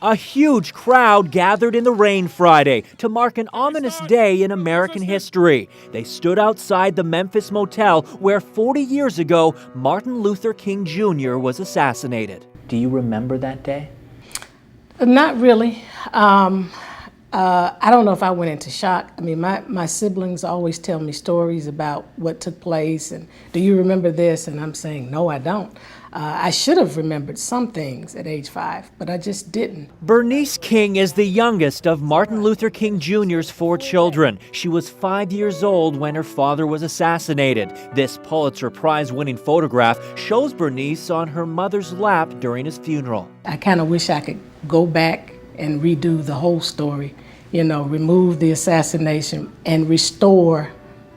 A huge crowd gathered in the rain Friday to mark an ominous day in American history. They stood outside the Memphis motel where 40 years ago Martin Luther King Jr. was assassinated. Do you remember that day? Not really. I don't know if I went into shock. I mean, my siblings always tell me stories about what took place and do you remember this? And I'm saying, no, I don't. I should have remembered some things at age 5, but I just didn't. Bernice King is the youngest of Martin Luther King Jr.'s 4 children. She was 5 years old when her father was assassinated. This Pulitzer Prize-winning photograph shows Bernice on her mother's lap during his funeral. I kind of wish I could go back and redo the whole story, you know, remove the assassination and restore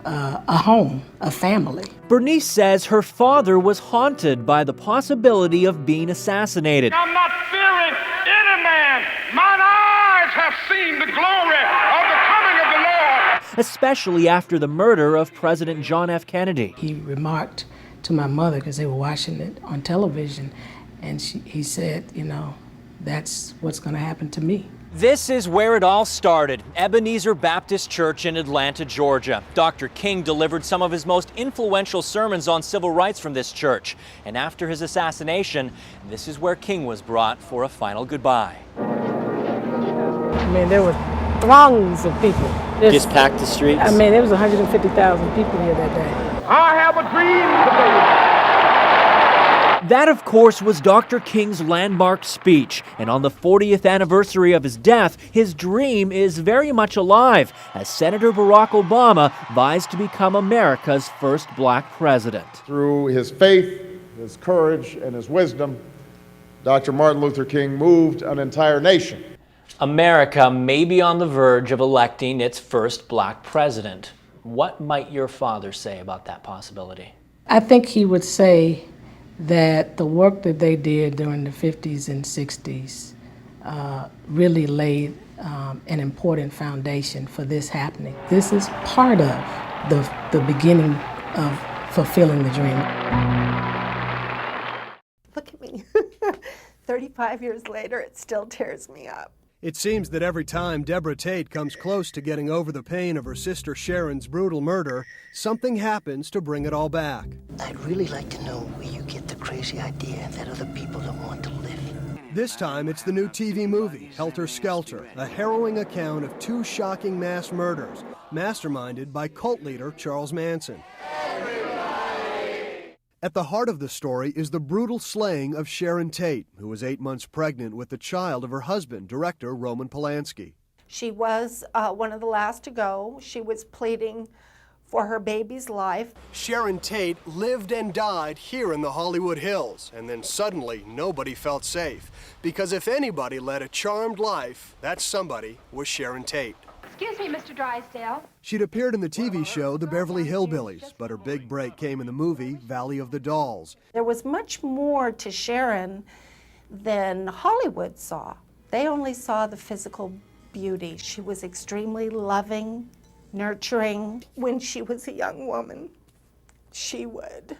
a home, a family. Bernice says her father was haunted by the possibility of being assassinated. I'm not fearing any man. Mine eyes have seen the glory of the coming of the Lord. Especially after the murder of President John F. Kennedy. He remarked to my mother, because they were watching it on television, and he said, you know, that's what's going to happen to me. This is where it all started, Ebenezer Baptist Church in Atlanta, Georgia. Dr. King delivered some of his most influential sermons on civil rights from this church. And after his assassination, this is where King was brought for a final goodbye. I mean, there were throngs of people. Just packed the streets? I mean, there was 150,000 people here that day. I have a dream today. That, of course, was Dr. King's landmark speech. And on the 40th anniversary of his death, his dream is very much alive as Senator Barack Obama vies to become America's first black president. Through his faith, his courage, and his wisdom, Dr. Martin Luther King moved an entire nation. America may be on the verge of electing its first black president. What might your father say about that possibility? I think he would say that the work that they did during the 50s and 60s really laid an important foundation for this happening. This is part of the beginning of fulfilling the dream. Look at me. 35 years later, it still tears me up. It seems that every time Deborah Tate comes close to getting over the pain of her sister Sharon's brutal murder, something happens to bring it all back. I'd really like to know where you get the crazy idea that other people don't want to live. This time it's the new TV movie, Helter Skelter, a harrowing account of 2 shocking mass murders, masterminded by cult leader Charles Manson. At the heart of the story is the brutal slaying of Sharon Tate, who was 8 months pregnant with the child of her husband, director Roman Polanski. She was one of the last to go. She was pleading for her baby's life. Sharon Tate lived and died here in the Hollywood Hills, and then suddenly nobody felt safe. Because if anybody led a charmed life, that somebody was Sharon Tate. Excuse me, Mr. Drysdale. She'd appeared in the TV show The Beverly Hillbillies, but her big break came in the movie Valley of the Dolls. There was much more to Sharon than Hollywood saw. They only saw the physical beauty. She was extremely loving, nurturing. When she was a young woman, she would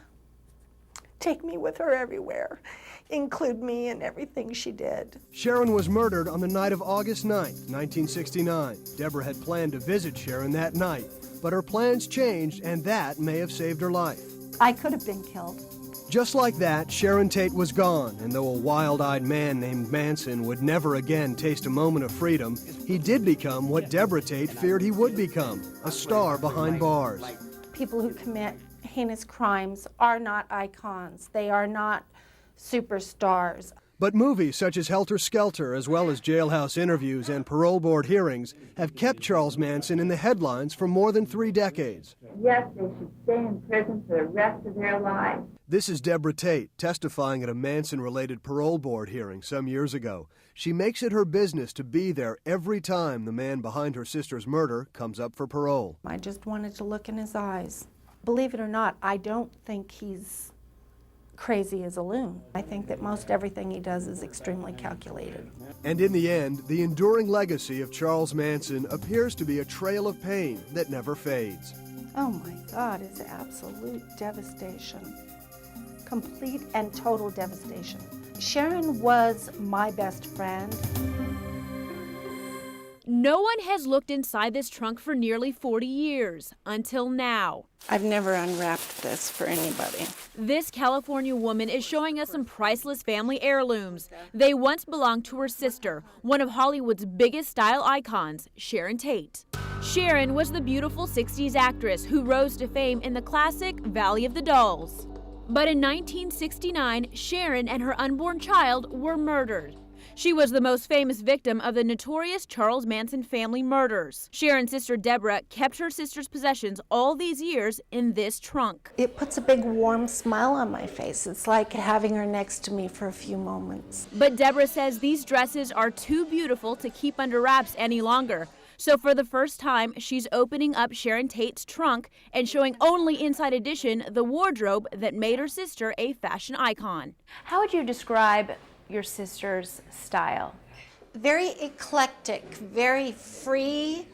take me with her everywhere, include me in everything she did. Sharon was murdered on the night of August 9th, 1969. Deborah had planned to visit Sharon that night, but her plans changed, and that may have saved her life. I could have been killed. Just like that, Sharon Tate was gone, and though a wild-eyed man named Manson would never again taste a moment of freedom, he did become what Deborah Tate feared he would become, a star behind bars. People who commit heinous crimes are not icons. They are not superstars. But movies such as Helter Skelter, as well as jailhouse interviews and parole board hearings, have kept Charles Manson in the headlines for more than 3 decades. Yes, they should stay in prison for the rest of their lives. This is Deborah Tate testifying at a Manson-related parole board hearing some years ago. She makes it her business to be there every time the man behind her sister's murder comes up for parole. I just wanted to look in his eyes. Believe it or not, I don't think he's crazy as a loon. I think that most everything he does is extremely calculated. And in the end, the enduring legacy of Charles Manson appears to be a trail of pain that never fades. Oh my God, it's absolute devastation. Complete and total devastation. Sharon was my best friend. No one has looked inside this trunk for nearly 40 years, until now. I've never unwrapped this for anybody. This California woman is showing us some priceless family heirlooms. They once belonged to her sister, one of Hollywood's biggest style icons, Sharon Tate. Sharon was the beautiful 60s actress who rose to fame in the classic Valley of the Dolls. But in 1969, Sharon and her unborn child were murdered. She was the most famous victim of the notorious Charles Manson family murders. Sharon's sister Deborah kept her sister's possessions all these years in this trunk. It puts a big warm smile on my face. It's like having her next to me for a few moments. But Deborah says these dresses are too beautiful to keep under wraps any longer. So for the first time, she's opening up Sharon Tate's trunk and showing only inside edition the wardrobe that made her sister a fashion icon. How would you describe your sister's style? Very eclectic, very free-spirited,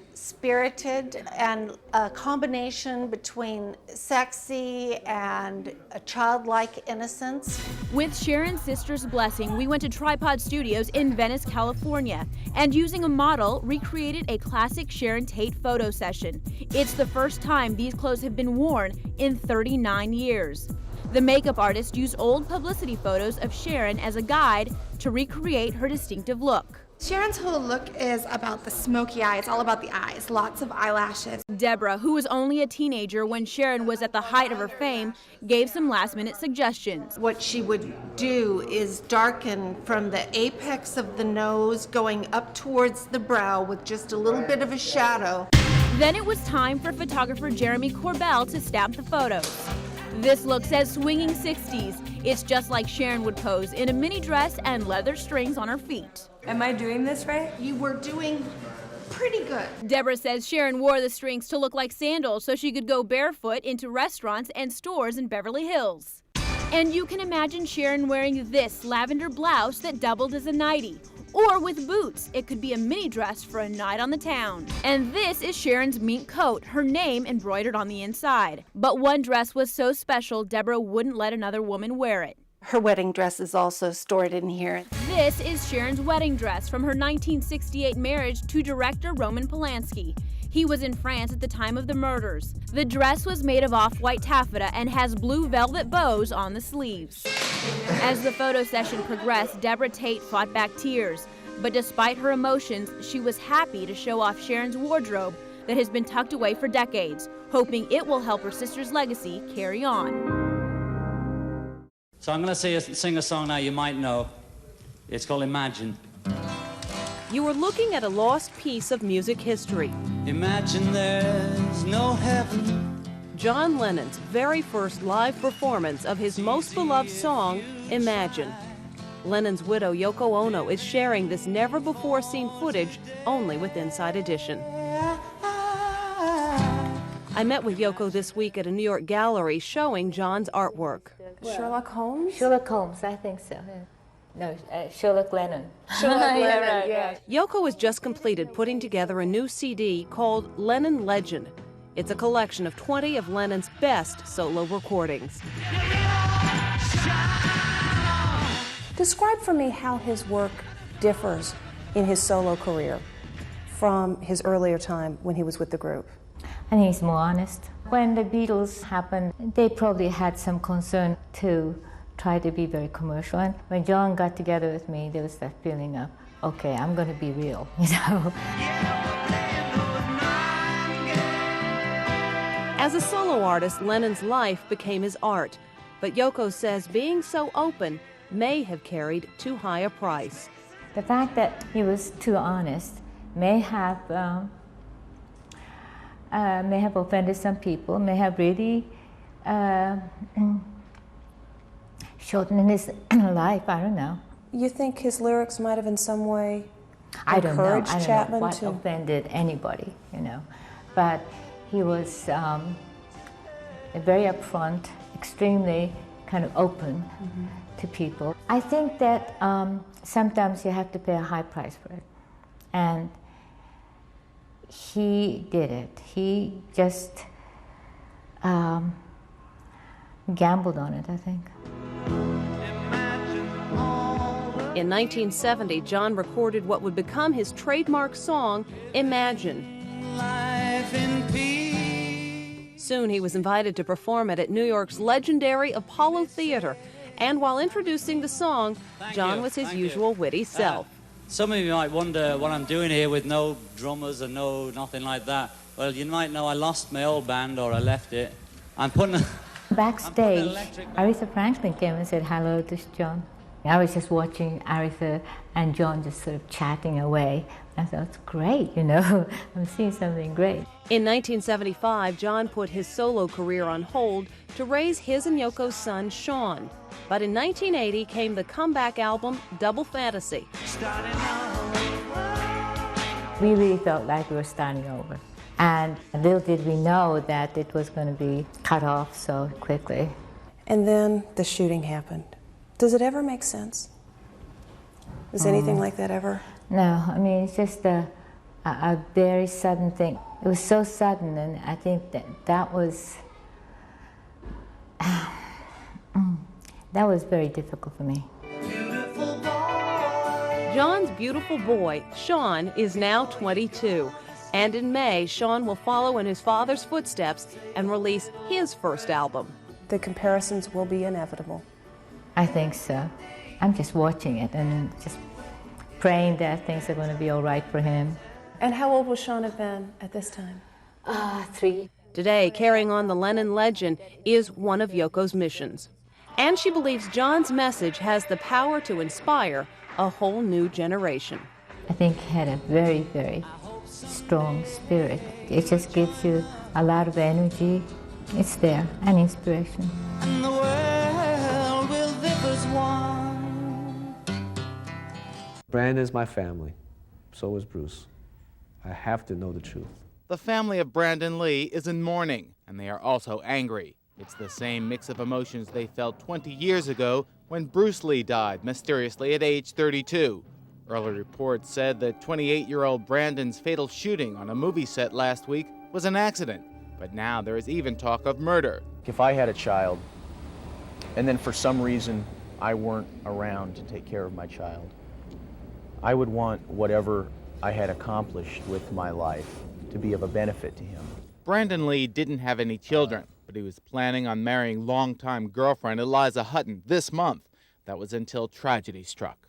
and a combination between sexy and a childlike innocence. With Sharon's sister's blessing, we went to Tripod Studios in Venice, California, and using a model, recreated a classic Sharon Tate photo session. It's the first time these clothes have been worn in 39 years. The makeup artist used old publicity photos of Sharon as a guide to recreate her distinctive look. Sharon's whole look is about the smoky eye. It's all about the eyes, lots of eyelashes. Deborah, who was only a teenager when Sharon was at the height of her fame, gave some last-minute suggestions. What she would do is darken from the apex of the nose going up towards the brow with just a little bit of a shadow. Then it was time for photographer Jeremy Corbell to stamp the photos. This look says swinging 60s. It's just like Sharon would pose in a mini dress and leather strings on her feet. Am I doing this right? You were doing pretty good. Deborah says Sharon wore the strings to look like sandals so she could go barefoot into restaurants and stores in Beverly Hills. And you can imagine Sharon wearing this lavender blouse that doubled as a nightie. Or with boots, it could be a mini dress for a night on the town. And this is Sharon's mink coat, her name embroidered on the inside. But one dress was so special, Deborah wouldn't let another woman wear it. Her wedding dress is also stored in here. This is Sharon's wedding dress from her 1968 marriage to director Roman Polanski. He was in France at the time of the murders. The dress was made of off-white taffeta and has blue velvet bows on the sleeves. As the photo session progressed, Deborah Tate fought back tears. But despite her emotions, she was happy to show off Sharon's wardrobe that has been tucked away for decades, hoping it will help her sister's legacy carry on. So I'm going to sing a song now you might know. It's called Imagine. You are looking at a lost piece of music history. Imagine there's no heaven. John Lennon's very first live performance of his most beloved song, Imagine. Lennon's widow, Yoko Ono, is sharing this never-before-seen footage only with Inside Edition. I met with Yoko this week at a New York gallery showing John's artwork. Sherlock Holmes? Sherlock Holmes, I think so. Yeah. No, Sherlock Lennon. Sherlock Lennon, Yeah, right, yeah. Yoko has just completed putting together a new CD called Lennon Legend. It's a collection of 20 of Lennon's best solo recordings. Describe for me how his work differs in his solo career from his earlier time when he was with the group. I think he's more honest. When the Beatles happened, they probably had some concern to try to be very commercial. And when John got together with me, there was that feeling of, okay, I'm going to be real, you know. As a solo artist, Lennon's life became his art. But Yoko says being so open may have carried too high a price. The fact that he was too honest may have offended some people, may have really shortened his life. I don't know. You think his lyrics might have in some way encouraged Chapman what to offended anybody, you know. But he was very upfront, extremely kind of open to people. I think that sometimes you have to pay a high price for it. And he did it. He just gambled on it, I think. Imagine all In 1970, John recorded what would become his trademark song, Imagine. Soon he was invited to perform it at New York's legendary Apollo Theater. And while introducing the song, John was his usual witty self. Some of you might wonder what I'm doing here with no drummers and nothing like that. Well, you might know I lost my old band, or I left it. Backstage, Aretha Franklin came and said hello to John. I was just watching Aretha and John just sort of chatting away. I thought, it's great, you know, I'm seeing something great. In 1975, John put his solo career on hold to raise his and Yoko's son, Sean. But in 1980 came the comeback album, Double Fantasy. We really felt like we were starting over. And little did we know that it was going to be cut off so quickly. And then the shooting happened. Does it ever make sense? Does anything like that ever? No, I mean, it's just a very sudden thing. It was so sudden, and I think that was very difficult for me. John's beautiful boy, Sean, is now 22. And in May, Sean will follow in his father's footsteps and release his first album. The comparisons will be inevitable. I think so. I'm just watching it and just praying that things are going to be all right for him. And how old would Sean have been at this time? 3. Today, carrying on the Lennon legend is one of Yoko's missions. And she believes John's message has the power to inspire a whole new generation. I think he had a very, very strong spirit. It just gives you a lot of energy. It's there, and inspiration. And the world will live as one. Brandon's my family. So is Bruce. I have to know the truth. The family of Brandon Lee is in mourning, and they are also angry. It's the same mix of emotions they felt 20 years ago when Bruce Lee died mysteriously at age 32. Early reports said that 28-year-old Brandon's fatal shooting on a movie set last week was an accident, but now there is even talk of murder. If I had a child, and then for some reason I weren't around to take care of my child, I would want whatever I had accomplished with my life to be of a benefit to him. Brandon Lee didn't have any children, but he was planning on marrying longtime girlfriend Eliza Hutton this month. That was until tragedy struck.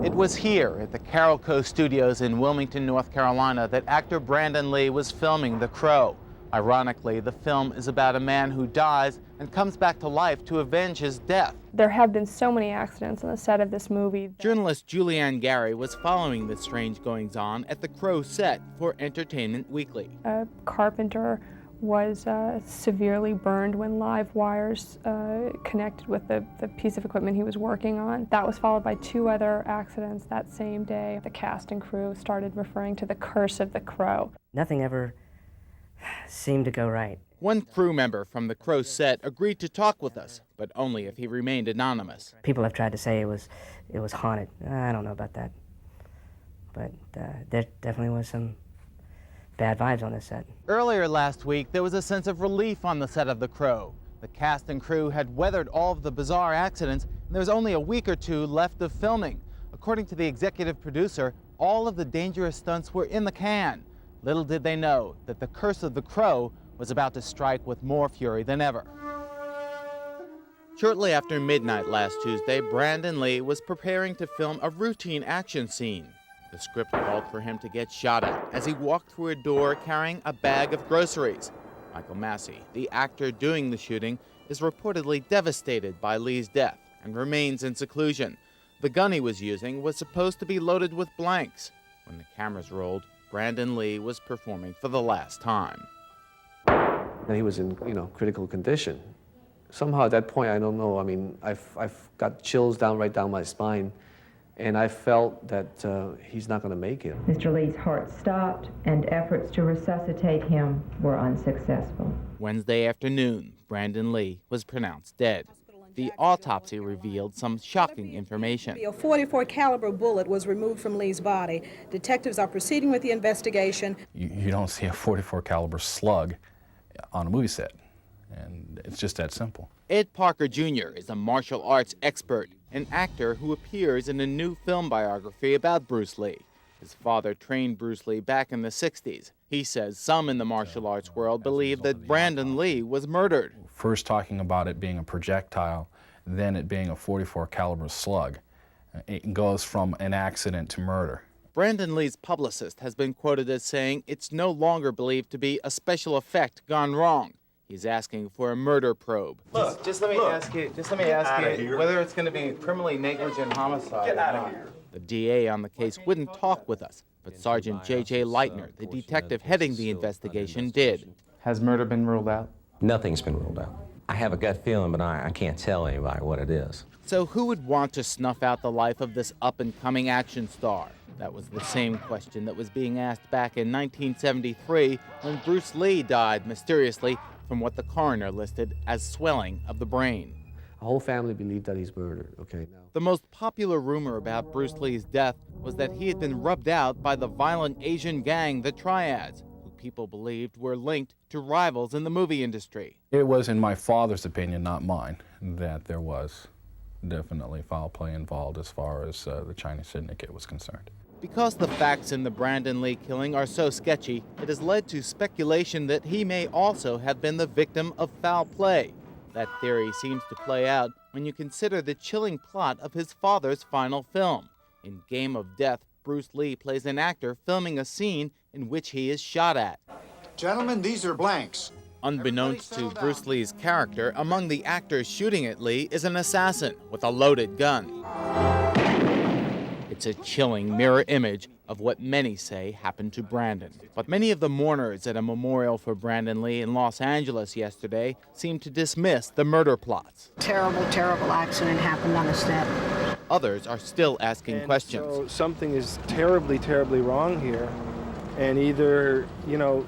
It was here at the Carolco Studios in Wilmington, North Carolina, that actor Brandon Lee was filming The Crow. Ironically, the film is about a man who dies and comes back to life to avenge his death. There have been so many accidents on the set of this movie. Journalist Julianne Gary was following the strange goings-on at The Crow set for Entertainment Weekly. A carpenter was severely burned when live wires connected with the piece of equipment he was working on. That was followed by 2 other accidents that same day. The cast and crew started referring to the curse of the Crow. Nothing ever seemed to go right. One crew member from The Crow set agreed to talk with us, but only if he remained anonymous. People have tried to say it was haunted. I don't know about that. But there definitely was some bad vibes on this set. Earlier last week, there was a sense of relief on the set of The Crow. The cast and crew had weathered all of the bizarre accidents, and there was only a week or 2 left of filming. According to the executive producer, all of the dangerous stunts were in the can. Little did they know that the curse of the Crow was about to strike with more fury than ever. Shortly after midnight last Tuesday, Brandon Lee was preparing to film a routine action scene. The script called for him to get shot at as he walked through a door carrying a bag of groceries. Michael Massey, the actor doing the shooting, is reportedly devastated by Lee's death and remains in seclusion. The gun he was using was supposed to be loaded with blanks. When the cameras rolled, Brandon Lee was performing for the last time. And he was in, critical condition. Somehow at that point, I don't know, I've got chills right down my spine. And I felt that he's not going to make it. Mr. Lee's heart stopped, and efforts to resuscitate him were unsuccessful. Wednesday afternoon, Brandon Lee was pronounced dead. The autopsy revealed some shocking information. A .44 caliber bullet was removed from Lee's body. Detectives are proceeding with the investigation. You don't see a .44 caliber slug on a movie set, and it's just that simple. Ed Parker Jr. is a martial arts expert. an actor who appears in a new film biography about Bruce Lee. His father trained Bruce Lee back in the 60s. He says some in the martial arts world believe that Brandon Lee was murdered. First talking about it being a projectile, then it being a .44 caliber slug. It goes from an accident to murder. Brandon Lee's publicist has been quoted as saying it's no longer believed to be a special effect gone wrong. He's asking for a murder probe. Look, just let me ask you whether it's going to be criminally negligent homicide. Get out of here. The DA on the case wouldn't talk with us, but Sergeant J.J. Leitner, the detective heading the investigation, did. Has murder been ruled out? Nothing's been ruled out. I have a gut feeling, but I can't tell anybody what it is. So who would want to snuff out the life of this up-and-coming action star? That was the same question that was being asked back in 1973 when Bruce Lee died mysteriously from what the coroner listed as swelling of the brain. The whole family believed that he's murdered, okay? Now, the most popular rumor about Bruce Lee's death was that he had been rubbed out by the violent Asian gang, the Triads, who people believed were linked to rivals in the movie industry. It was, in my father's opinion, not mine, that there was definitely foul play involved as far as the Chinese syndicate was concerned. Because the facts in the Brandon Lee killing are so sketchy, it has led to speculation that he may also have been the victim of foul play. That theory seems to play out when you consider the chilling plot of his father's final film. In Game of Death, Bruce Lee plays an actor filming a scene in which he is shot at. Gentlemen, these are blanks. Unbeknownst to Bruce Lee's character, among the actors shooting at Lee is an assassin with a loaded gun. It's a chilling mirror image of what many say happened to Brandon. But many of the mourners at a memorial for Brandon Lee in Los Angeles yesterday seem to dismiss the murder plots. Terrible, terrible accident happened on a set. Others are still asking questions. So something is terribly, terribly wrong here. And either,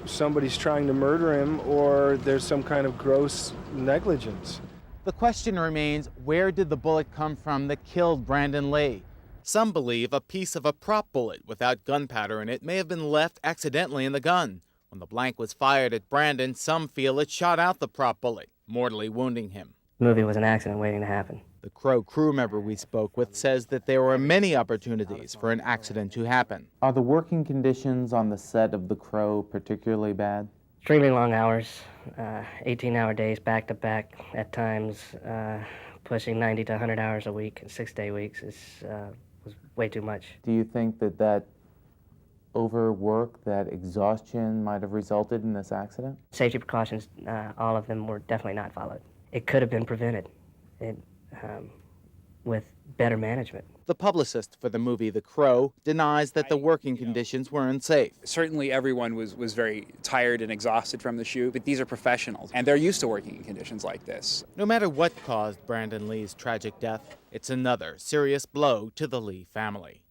somebody's trying to murder him or there's some kind of gross negligence. The question remains, where did the bullet come from that killed Brandon Lee? Some believe a piece of a prop bullet without gunpowder in it may have been left accidentally in the gun. When the blank was fired at Brandon, some feel it shot out the prop bullet, mortally wounding him. The movie was an accident waiting to happen. The Crow crew member we spoke with says that there were many opportunities for an accident to happen. Are the working conditions on the set of The Crow particularly bad? Extremely long hours, 18-hour days back to back, at times pushing 90 to 100 hours a week, 6-day weeks was way too much. Do you think that overwork, that exhaustion might have resulted in this accident? Safety precautions, all of them were definitely not followed. It could have been prevented with better management. The publicist for the movie The Crow denies that the working conditions were unsafe. Certainly everyone was very tired and exhausted from the shoot, but these are professionals, and they're used to working in conditions like this. No matter what caused Brandon Lee's tragic death, it's another serious blow to the Lee family.